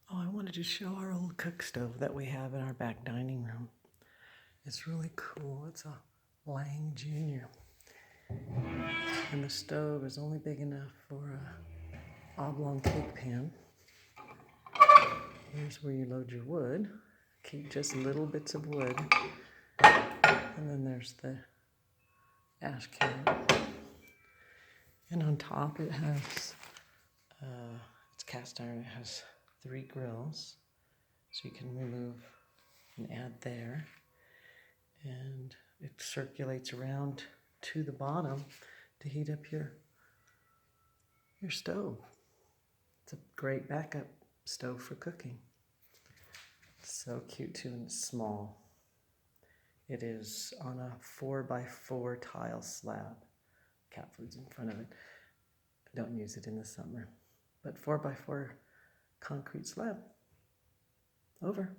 Oh, I wanted to show our old cook stove that we have in our back dining room. It's really cool. It's a Lang Jr. And the stove is only big enough for a oblong cake pan. Here's where you load your wood. Keep just little bits of wood. And then there's the ash can. And on top it has, it's cast iron. It has 3 grills. So you can remove and add there. And it circulates around to the bottom to heat up your stove. It's a great backup stove for cooking. It's so cute too, and it's small. It is on a 4x4 tile slab. Cat food's in front of it. Don't use it in the summer. But 4x4 concrete slab. Over.